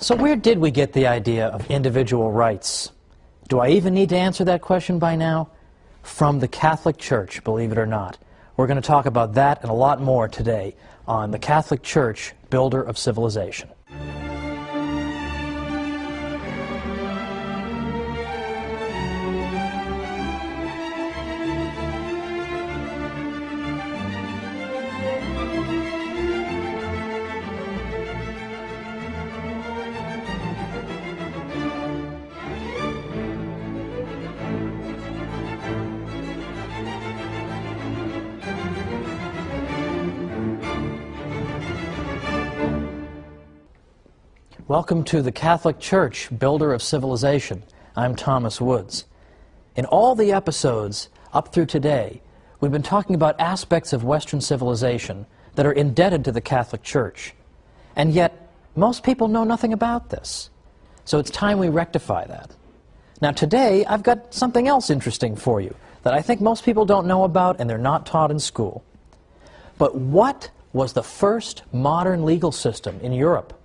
So where did we get the idea of individual rights? Do I even need to answer that question by now? From the Catholic Church, believe it or not. We're going to talk about that and a lot more today on the Catholic Church, Builder of Civilization. Welcome to the Catholic Church, Builder of Civilization. I'm Thomas Woods. In all the episodes up through today, we've been talking about aspects of Western civilization that are indebted to the Catholic Church. And yet, most people know nothing about this. So it's time we rectify that. Now today, I've got something else interesting for you that I think most people don't know about and they're not taught in school. But what was the first modern legal system in Europe?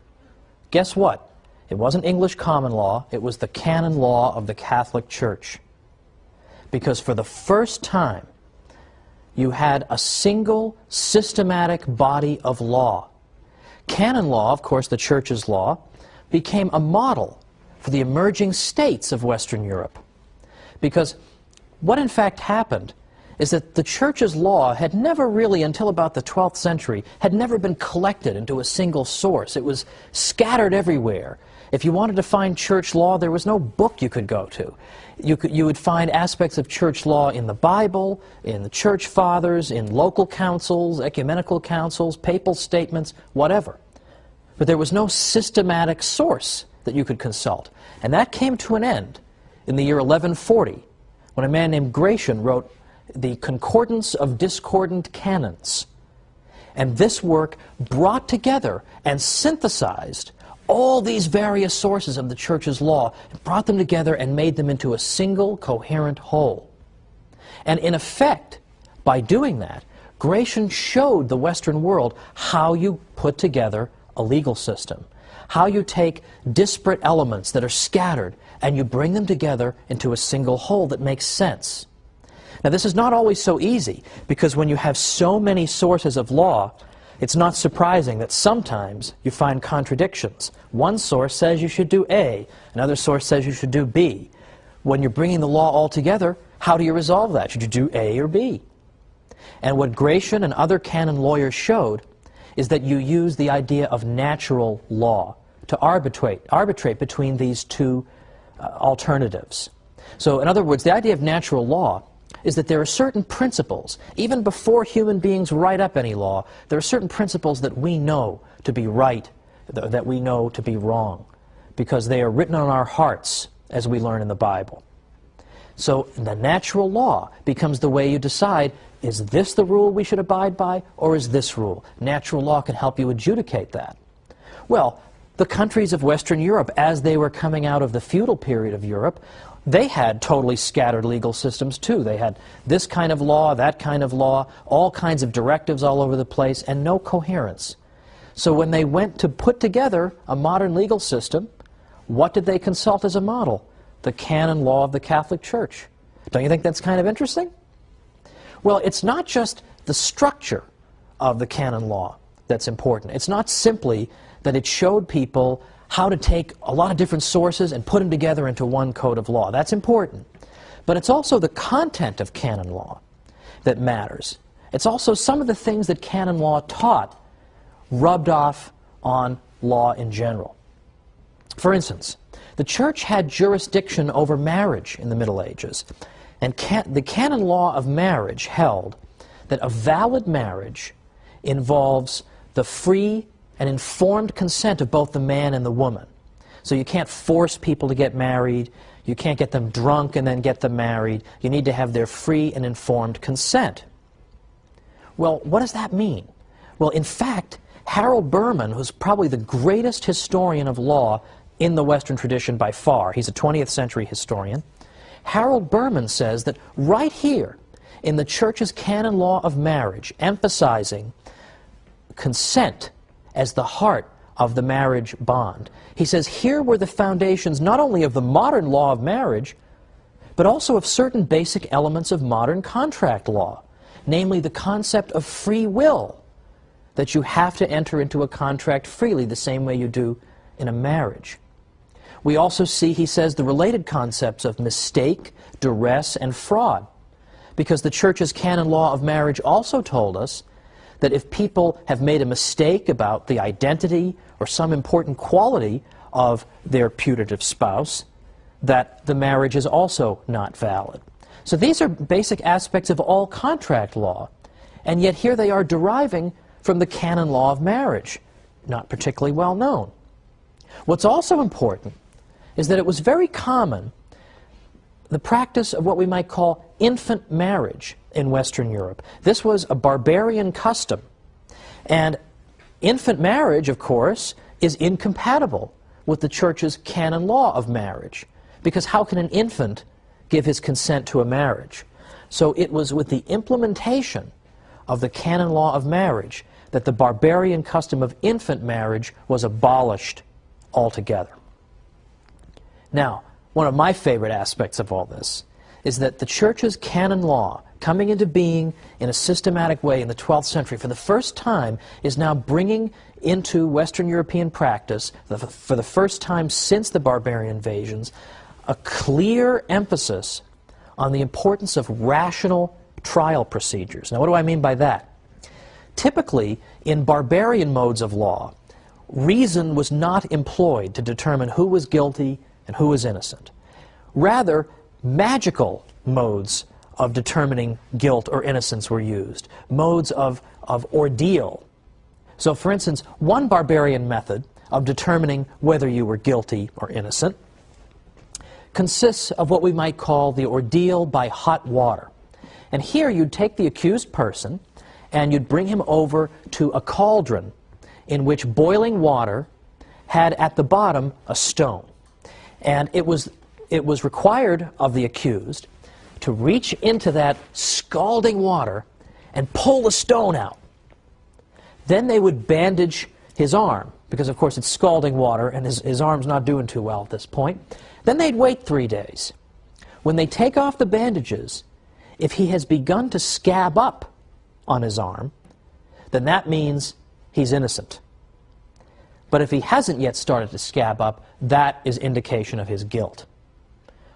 Guess what? It wasn't English common law, it was the canon law of the Catholic Church. Because for the first time, you had a single systematic body of law. Canon law, of course the Church's law, became a model for the emerging states of Western Europe. Because what in fact happened is that the Church's law had never really, until about the 12th century, had never been collected into a single source. It was scattered everywhere. If you wanted to find church law, there was no book you could go to. You would find aspects of church law in the Bible, in the church fathers, in local councils, ecumenical councils, papal statements, whatever. But there was no systematic source that you could consult. And that came to an end in the year 1140, when a man named Gratian wrote the Concordance of Discordant Canons. And this work brought together and synthesized all these various sources of the Church's law, and brought them together and made them into a single coherent whole. And in effect, by doing that, Gratian showed the Western world how you put together a legal system, how you take disparate elements that are scattered and you bring them together into a single whole that makes sense. Now this is not always so easy, because when you have so many sources of law, it's not surprising that sometimes you find contradictions. One source says you should do A, another source says you should do B. When you're bringing the law all together, how do you resolve that? Should you do A or B? And what Gratian and other canon lawyers showed is that you use the idea of natural law to arbitrate between these two alternatives. So in other words, the idea of natural law is that there are certain principles, even before human beings write up any law, there are certain principles that we know to be right, that we know to be wrong, because they are written on our hearts, as we learn in the Bible. So the natural law becomes the way you decide, is this the rule we should abide by, or is this rule? Natural law can help you adjudicate that. Well, the countries of Western Europe, as they were coming out of the feudal period of Europe, they had totally scattered legal systems too. They had this kind of law, that kind of law, all kinds of directives all over the place, and no coherence. So when they went to put together a modern legal system, what did they consult as a model? The canon law of the Catholic Church. Don't you think that's kind of interesting? Well, it's not just the structure of the canon law that's important. It's not simply that it showed people how to take a lot of different sources and put them together into one code of law. That's important. But it's also the content of canon law that matters. It's also some of the things that canon law taught rubbed off on law in general. For instance, the Church had jurisdiction over marriage in the Middle Ages, and the canon law of marriage held that a valid marriage involves the free and informed consent of both the man and the woman. So you can't force people to get married, you can't get them drunk and then get them married, you need to have their free and informed consent. Well, what does that mean? Well, in fact, Harold Berman, who's probably the greatest historian of law in the Western tradition by far, he's a 20th century historian, Harold Berman says that right here in the Church's canon law of marriage, emphasizing consent as the heart of the marriage bond. He says here were the foundations not only of the modern law of marriage, but also of certain basic elements of modern contract law, namely the concept of free will, that you have to enter into a contract freely the same way you do in a marriage. We also see, he says, the related concepts of mistake, duress, and fraud, because the Church's canon law of marriage also told us that if people have made a mistake about the identity or some important quality of their putative spouse, that the marriage is also not valid. So these are basic aspects of all contract law, and yet here they are deriving from the canon law of marriage, not particularly well known. What's also important is that it was very common, the practice of what we might call infant marriage in Western Europe. This was a barbarian custom, and infant marriage, of course, is incompatible with the Church's canon law of marriage, because how can an infant give his consent to a marriage? So it was with the implementation of the canon law of marriage that the barbarian custom of infant marriage was abolished altogether. Now, one of my favorite aspects of all this is that the Church's canon law, coming into being in a systematic way in the 12th century, for the first time is now bringing into Western European practice, for the first time since the barbarian invasions, a clear emphasis on the importance of rational trial procedures. Now, what do I mean by that? Typically, in barbarian modes of law, reason was not employed to determine who was guilty and who was innocent. Rather, magical modes of determining guilt or innocence were used, modes of ordeal. So, for instance, one barbarian method of determining whether you were guilty or innocent consists of what we might call the ordeal by hot water. And here you'd take the accused person and you'd bring him over to a cauldron in which boiling water had at the bottom a stone. And it was required of the accused to reach into that scalding water and pull the stone out. Then they would bandage his arm, because of course it's scalding water and his arm's not doing too well at this point. Then they'd wait 3 days. When they take off the bandages, if he has begun to scab up on his arm, then that means he's innocent. But if he hasn't yet started to scab up, that is indication of his guilt.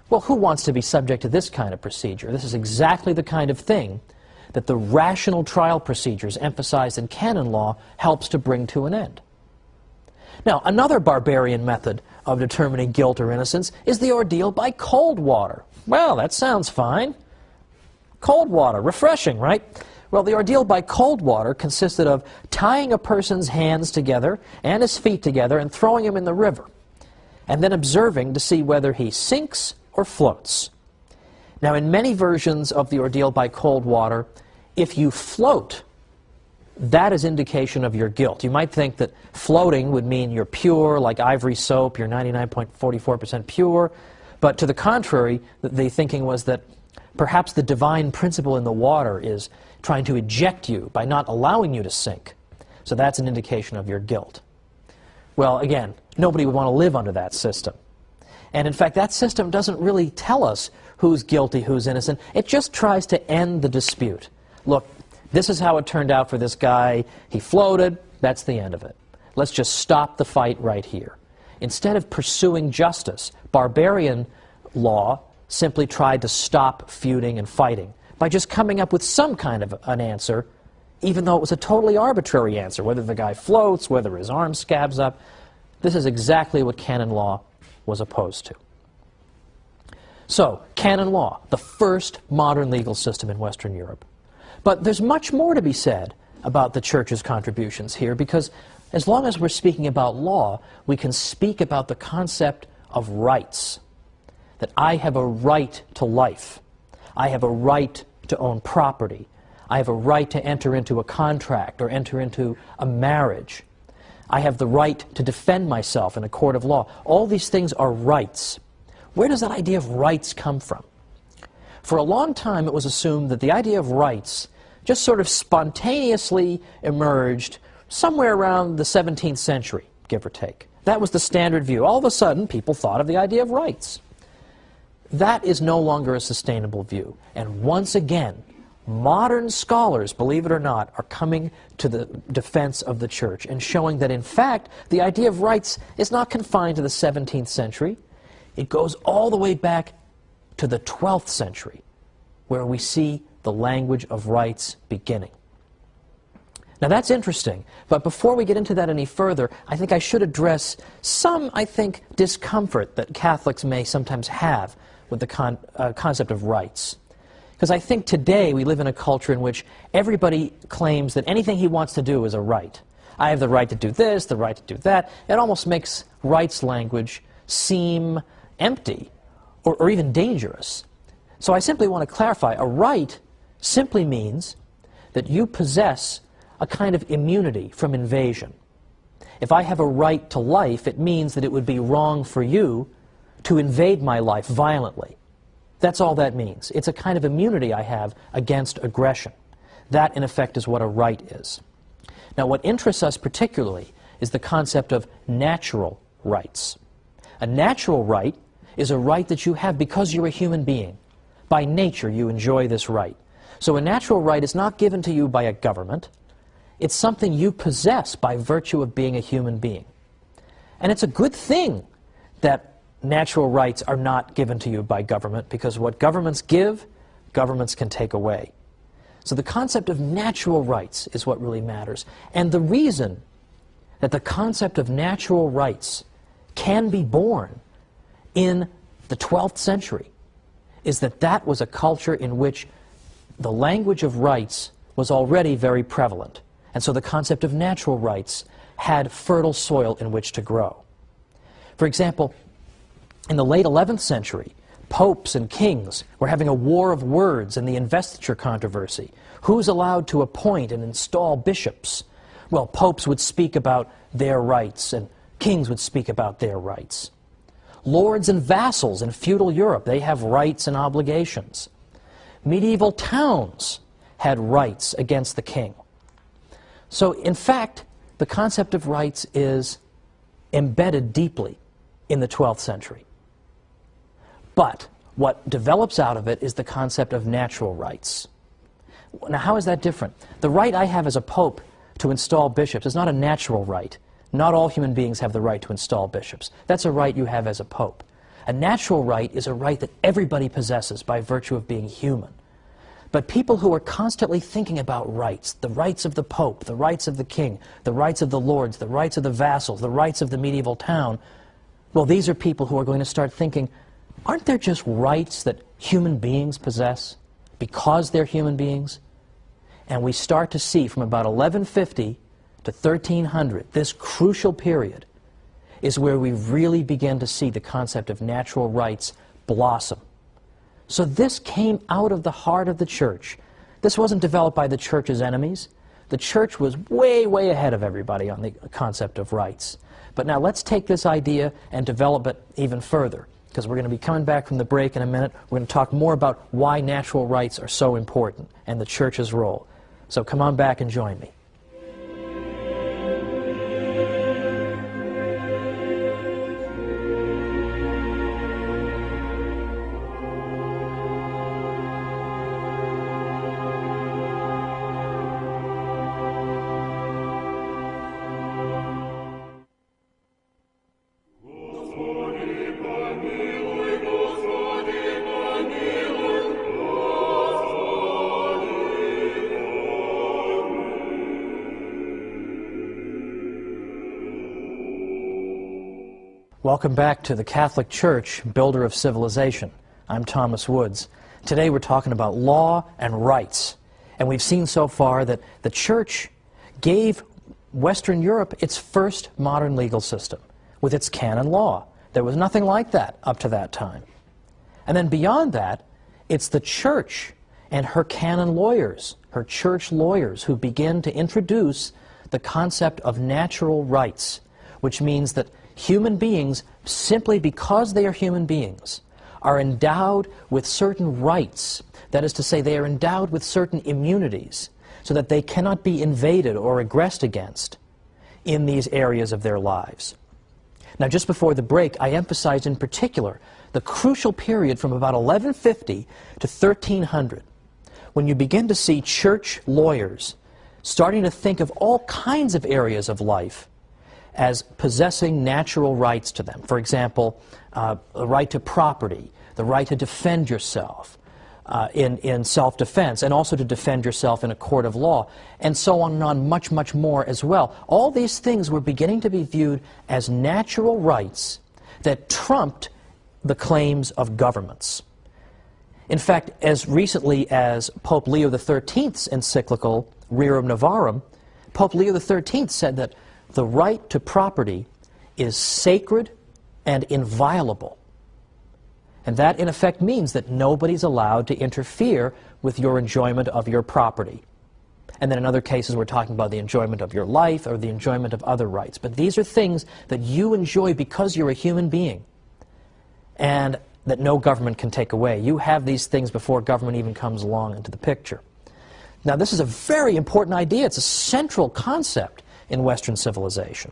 Well, who wants to be subject to this kind of procedure? This is exactly the kind of thing that the rational trial procedures emphasized in canon law helps to bring to an end. Now, another barbarian method of determining guilt or innocence is the ordeal by cold water. Well, that sounds fine. Cold water, refreshing, right? Well, the ordeal by cold water consisted of tying a person's hands together and his feet together and throwing him in the river, and then observing to see whether he sinks or floats. Now, in many versions of the ordeal by cold water, if you float, that is indication of your guilt. You might think that floating would mean you're pure, like ivory soap, you're 99.44% pure, but to the contrary, the thinking was that perhaps the divine principle in the water is trying to eject you by not allowing you to sink. So that's an indication of your guilt. Well, again, nobody would want to live under that system. And in fact, that system doesn't really tell us who's guilty, who's innocent. It just tries to end the dispute. Look, this is how it turned out for this guy. He floated. That's the end of it. Let's just stop the fight right here. Instead of pursuing justice, barbarian law simply tried to stop feuding and fighting by just coming up with some kind of an answer, even though it was a totally arbitrary answer, whether the guy floats, whether his arm scabs up. This is exactly what canon law was opposed to. So, canon law, the first modern legal system in Western Europe. But there's much more to be said about the Church's contributions here, because as long as we're speaking about law, we can speak about the concept of rights. That I have a right to life. I have a right to own property. I have a right to enter into a contract or enter into a marriage. I have the right to defend myself in a court of law. All these things are rights. Where does that idea of rights come from? For a long time, it was assumed that the idea of rights just sort of spontaneously emerged somewhere around the 17th century, give or take. That was the standard view. All of a sudden, people thought of the idea of rights. That is no longer a sustainable view. And once again, modern scholars, believe it or not, are coming to the defense of the church and showing that, in fact, the idea of rights is not confined to the 17th century. It goes all the way back to the 12th century, where we see the language of rights beginning. Now that's interesting, but before we get into that any further, I think I should address some, discomfort that Catholics may sometimes have with the concept of rights. Because I think today we live in a culture in which everybody claims that anything he wants to do is a right. I have the right to do this, the right to do that. It almost makes rights language seem empty or even dangerous. So I simply want to clarify, a right simply means that you possess a kind of immunity from invasion. If I have a right to life, it means that it would be wrong for you to invade my life violently. That's all that means. It's a kind of immunity I have against aggression. That, in effect, is what a right is. Now, what interests us particularly is the concept of natural rights. A natural right is a right that you have because you're a human being. By nature, you enjoy this right. So a natural right is not given to you by a government. It's something you possess by virtue of being a human being. And it's a good thing that natural rights are not given to you by government, because what governments give, governments can take away. So the concept of natural rights is what really matters. And the reason that the concept of natural rights can be born in the 12th century is that that was a culture in which the language of rights was already very prevalent. And so the concept of natural rights had fertile soil in which to grow. For example, in the late 11th century, popes and kings were having a war of words in the investiture controversy. Who's allowed to appoint and install bishops? Well, popes would speak about their rights, and kings would speak about their rights. Lords and vassals in feudal Europe, they have rights and obligations. Medieval towns had rights against the king. So, in fact, the concept of rights is embedded deeply in the 12th century. But what develops out of it is the concept of natural rights. Now, how is that different? The right I have as a pope to install bishops is not a natural right. Not all human beings have the right to install bishops. That's a right you have as a pope. A natural right is a right that everybody possesses by virtue of being human. But people who are constantly thinking about rights, the rights of the pope, the rights of the king, the rights of the lords, the rights of the vassals, the rights of the medieval town, well, these are people who are going to start thinking, aren't there just rights that human beings possess because they're human beings? And we start to see from about 1150 to 1300, this crucial period, is where we really begin to see the concept of natural rights blossom. So this came out of the heart of the church. This wasn't developed by the church's enemies. The church was way, way ahead of everybody on the concept of rights. But now let's take this idea and develop it even further, because we're going to be coming back from the break in a minute. We're going to talk more about why natural rights are so important and the church's role. So come on back and join me. Welcome back to the Catholic Church, builder of civilization. I'm Thomas Woods. Today we're talking about law and rights. And we've seen so far that the Church gave Western Europe its first modern legal system with its canon law. There was nothing like that up to that time. And then beyond that, it's the Church and her canon lawyers, her church lawyers, who begin to introduce the concept of natural rights, which means that human beings, simply because they are human beings, are endowed with certain rights. That is to say, they are endowed with certain immunities so that they cannot be invaded or aggressed against in these areas of their lives. Now, just before the break, I emphasized in particular the crucial period from about 1150 to 1300, when you begin to see church lawyers starting to think of all kinds of areas of life as possessing natural rights to them. For example, the right to property, the right to defend yourself in self-defense, and also to defend yourself in a court of law, and so on and on, much, much more as well. All these things were beginning to be viewed as natural rights that trumped the claims of governments. In fact, as recently as Pope Leo XIII's encyclical, Rerum Novarum, Pope Leo XIII said that the right to property is sacred and inviolable. And that, in effect, means that nobody's allowed to interfere with your enjoyment of your property. And then in other cases, we're talking about the enjoyment of your life or the enjoyment of other rights. But these are things that you enjoy because you're a human being, and that no government can take away. You have these things before government even comes along into the picture. Now, this is a very important idea. It's a central concept in Western civilization.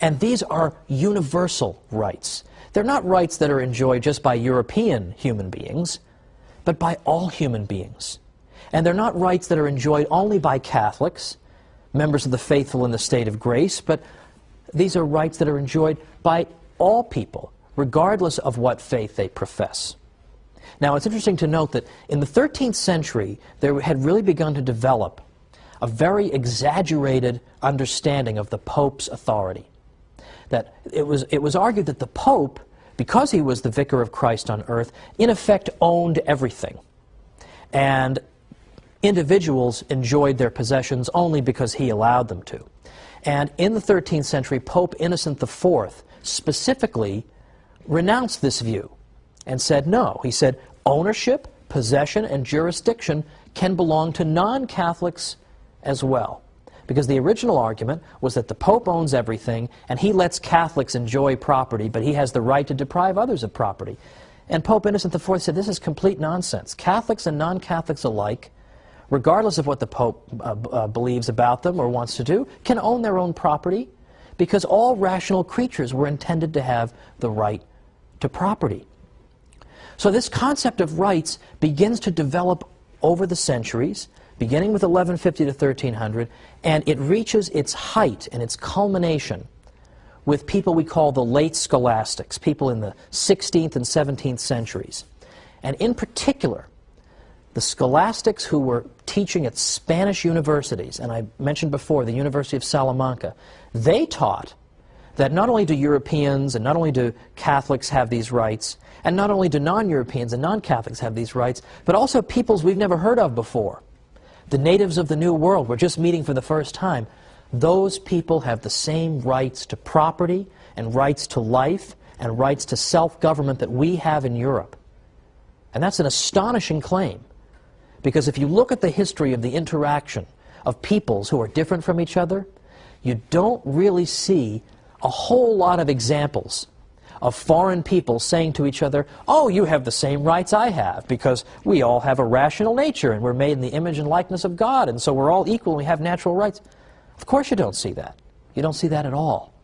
And these are universal rights. They're not rights that are enjoyed just by European human beings, but by all human beings. And they're not rights that are enjoyed only by Catholics, members of the faithful in the state of grace, but these are rights that are enjoyed by all people, regardless of what faith they profess. Now, it's interesting to note that in the 13th century, there had really begun to develop a very exaggerated understanding of the Pope's authority. That it was argued that the Pope, because he was the vicar of Christ on earth, in effect owned everything. And individuals enjoyed their possessions only because he allowed them to. And in the 13th century, Pope Innocent IV specifically renounced this view and said no. He said ownership, possession, and jurisdiction can belong to non-Catholics as well. Because the original argument was that the Pope owns everything and he lets Catholics enjoy property, but he has the right to deprive others of property. And Pope Innocent IV said this is complete nonsense. Catholics and non-Catholics alike, regardless of what the Pope believes about them or wants to do, can own their own property, because all rational creatures were intended to have the right to property. So this concept of rights begins to develop over the centuries, beginning with 1150 to 1300, and it reaches its height and its culmination with people we call the late scholastics, people in the 16th and 17th centuries. And in particular, the scholastics who were teaching at Spanish universities, and I mentioned before the University of Salamanca, they taught that not only do Europeans and not only do Catholics have these rights, and not only do non-Europeans and non-Catholics have these rights, but also peoples we've never heard of before. The natives of the New World, we're just meeting for the first time. Those people have the same rights to property and rights to life and rights to self-government that we have in Europe. And that's an astonishing claim, because if you look at the history of the interaction of peoples who are different from each other, you don't really see a whole lot of examples of foreign people saying to each other, oh, you have the same rights I have, because we all have a rational nature and we're made in the image and likeness of God, and so we're all equal and we have natural rights. Of course you don't see that. You don't see that at all.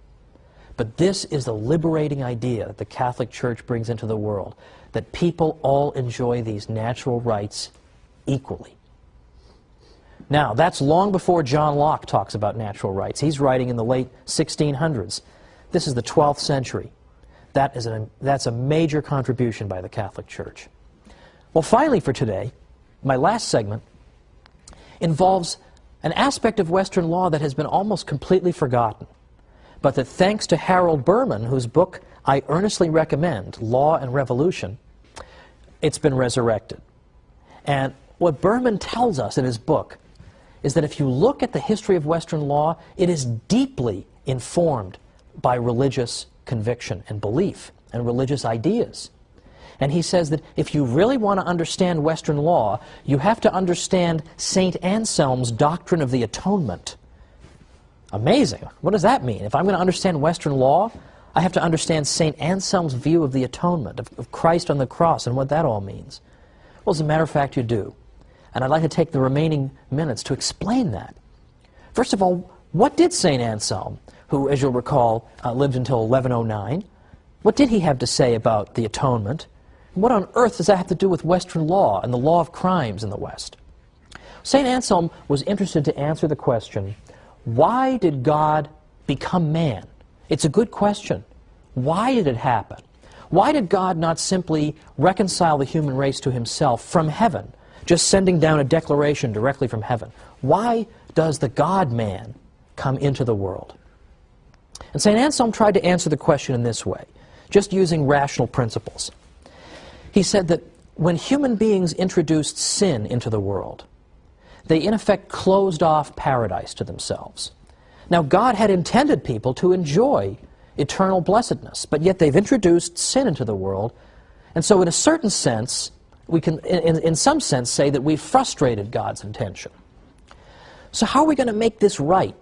But this is the liberating idea that the Catholic Church brings into the world, that people all enjoy these natural rights equally. Now, that's long before John Locke talks about natural rights. He's writing in the late 1600s. This is the 12th century. That's a major contribution by the Catholic Church. Well, finally for today, my last segment involves an aspect of Western law that has been almost completely forgotten, but that thanks to Harold Berman, whose book I earnestly recommend, Law and Revolution, it's been resurrected. And what Berman tells us in his book is that if you look at the history of Western law, it is deeply informed by religious conviction and belief and religious ideas. And he says that if you really want to understand Western law, you have to understand St. Anselm's doctrine of the atonement. Amazing. What does that mean? If I'm going to understand Western law, I have to understand St. Anselm's view of the atonement, of Christ on the cross, and what that all means. Well, as a matter of fact, you do. And I'd like to take the remaining minutes to explain that. First of all, What did St. Anselm, who, as you'll recall, lived until 1109, what did he have to say about the atonement? What on earth does that have to do with Western law and the law of crimes in the West? St. Anselm was interested to answer the question, why did God become man? It's a good question. Why did it happen? Why did God not simply reconcile the human race to himself from heaven, just sending down a declaration directly from heaven? Why does the God-man come into the world? And St. Anselm tried to answer the question in this way, just using rational principles. He said that when human beings introduced sin into the world, they in effect closed off paradise to themselves. Now, God had intended people to enjoy eternal blessedness, but yet they've introduced sin into the world, and so in a certain sense, we can, in some sense, say that we've frustrated God's intention. So how are we going to make this right?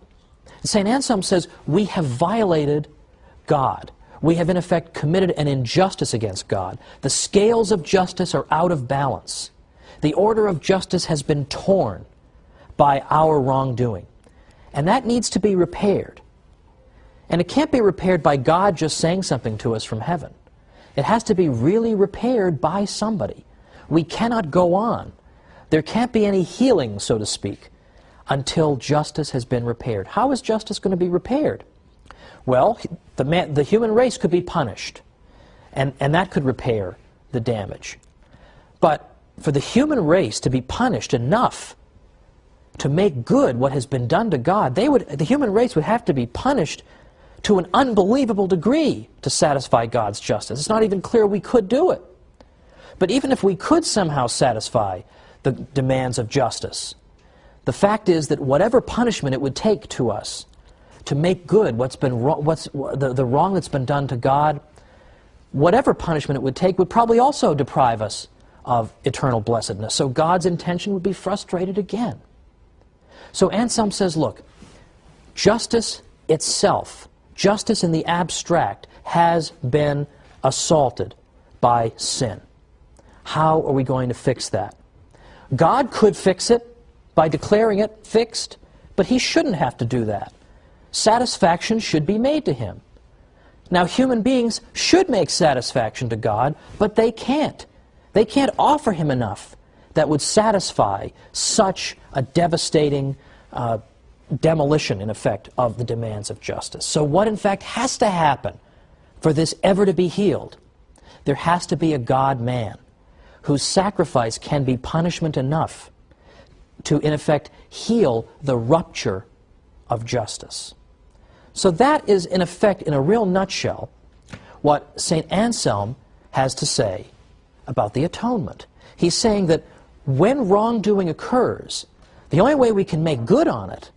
St. Anselm says we have violated God. We have in effect committed an injustice against God. The scales of justice are out of balance. The order of justice has been torn by our wrongdoing. And that needs to be repaired. And it can't be repaired by God just saying something to us from heaven. It has to be really repaired by somebody. We cannot go on. There can't be any healing, so to speak, until justice has been repaired. How is justice going to be repaired? Well, the human race could be punished, and that could repair the damage. But for the human race to be punished enough to make good what has been done to God, the human race would have to be punished to an unbelievable degree to satisfy God's justice. It's not even clear we could do it. But even if we could somehow satisfy the demands of justice, the fact is that whatever punishment it would take to us to make good what's been wrong, the wrong that's been done to God, whatever punishment it would take would probably also deprive us of eternal blessedness. So God's intention would be frustrated again. So Anselm says, look, justice itself, justice in the abstract, has been assaulted by sin. How are we going to fix that? God could fix it by declaring it fixed, but he shouldn't have to do that. Satisfaction should be made to him. Now, human beings should make satisfaction to God, but they can't. They can't offer him enough that would satisfy such a devastating demolition, in effect, of the demands of justice. So what, in fact, has to happen for this ever to be healed? There has to be a God-man whose sacrifice can be punishment enough to, in effect, heal the rupture of justice. So that is, in effect, in a real nutshell, what St. Anselm has to say about the atonement. He's saying that when wrongdoing occurs, the only way we can make good on it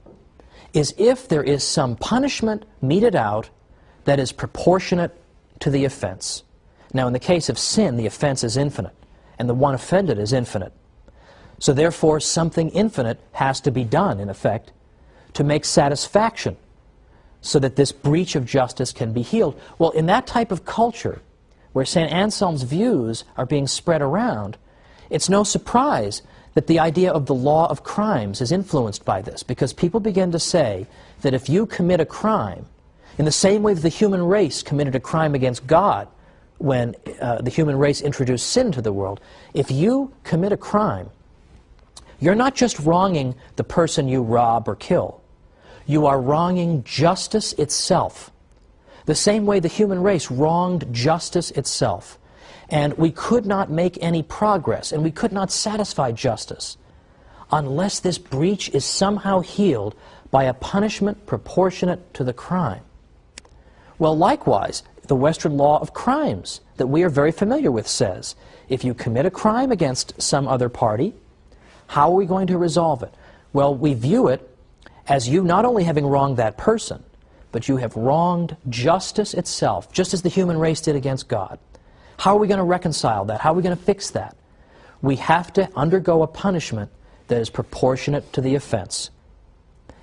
is if there is some punishment meted out that is proportionate to the offense. Now, in the case of sin, the offense is infinite, and the one offended is infinite. So therefore, something infinite has to be done, in effect, to make satisfaction so that this breach of justice can be healed. Well, in that type of culture, where St. Anselm's views are being spread around, it's no surprise that the idea of the law of crimes is influenced by this, because people begin to say that if you commit a crime, in the same way that the human race committed a crime against God when the human race introduced sin to the world, if you commit a crime, you're not just wronging the person you rob or kill. You are wronging justice itself, the same way the human race wronged justice itself. And we could not make any progress, and we could not satisfy justice unless this breach is somehow healed by a punishment proportionate to the crime. Well, likewise, the Western law of crimes that we are very familiar with says, if you commit a crime against some other party, how are we going to resolve it? Well, we view it as you not only having wronged that person, but you have wronged justice itself, just as the human race did against God. How are we going to reconcile that? How are we going to fix that? We have to undergo a punishment that is proportionate to the offense,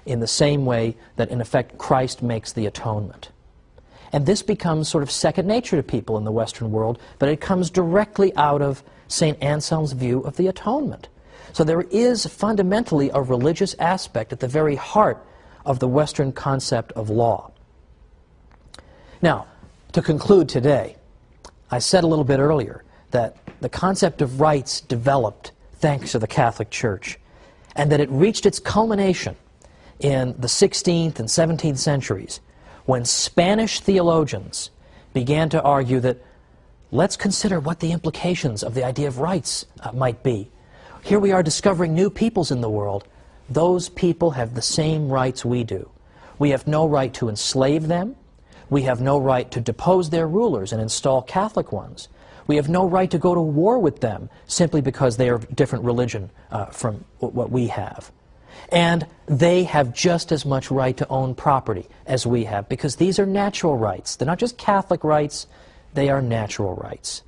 in the same way that, in effect, Christ makes the atonement. And this becomes sort of second nature to people in the Western world, but it comes directly out of St. Anselm's view of the atonement. So there is fundamentally a religious aspect at the very heart of the Western concept of law. Now, to conclude today, I said a little bit earlier that the concept of rights developed thanks to the Catholic Church, and that it reached its culmination in the 16th and 17th centuries when Spanish theologians began to argue that let's consider what the implications of the idea of rights might be. Here we are discovering new peoples in the world. Those people have the same rights we do. We have no right to enslave them. We have no right to depose their rulers and install Catholic ones. We have no right to go to war with them simply because they are a different religion from what we have. And they have just as much right to own property as we have, because these are natural rights. They're not just Catholic rights, they are natural rights.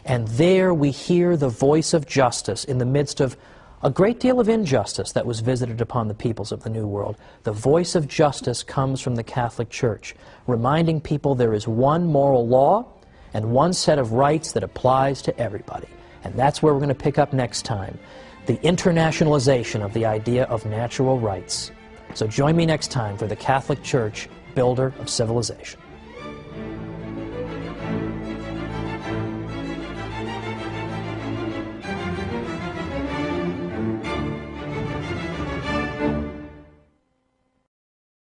And there we hear the voice of justice in the midst of a great deal of injustice that was visited upon the peoples of the New World. The voice of justice comes from the Catholic Church, reminding people there is one moral law and one set of rights that applies to everybody. And that's where we're going to pick up next time, the internationalization of the idea of natural rights. So join me next time for the Catholic Church, Builder of Civilization.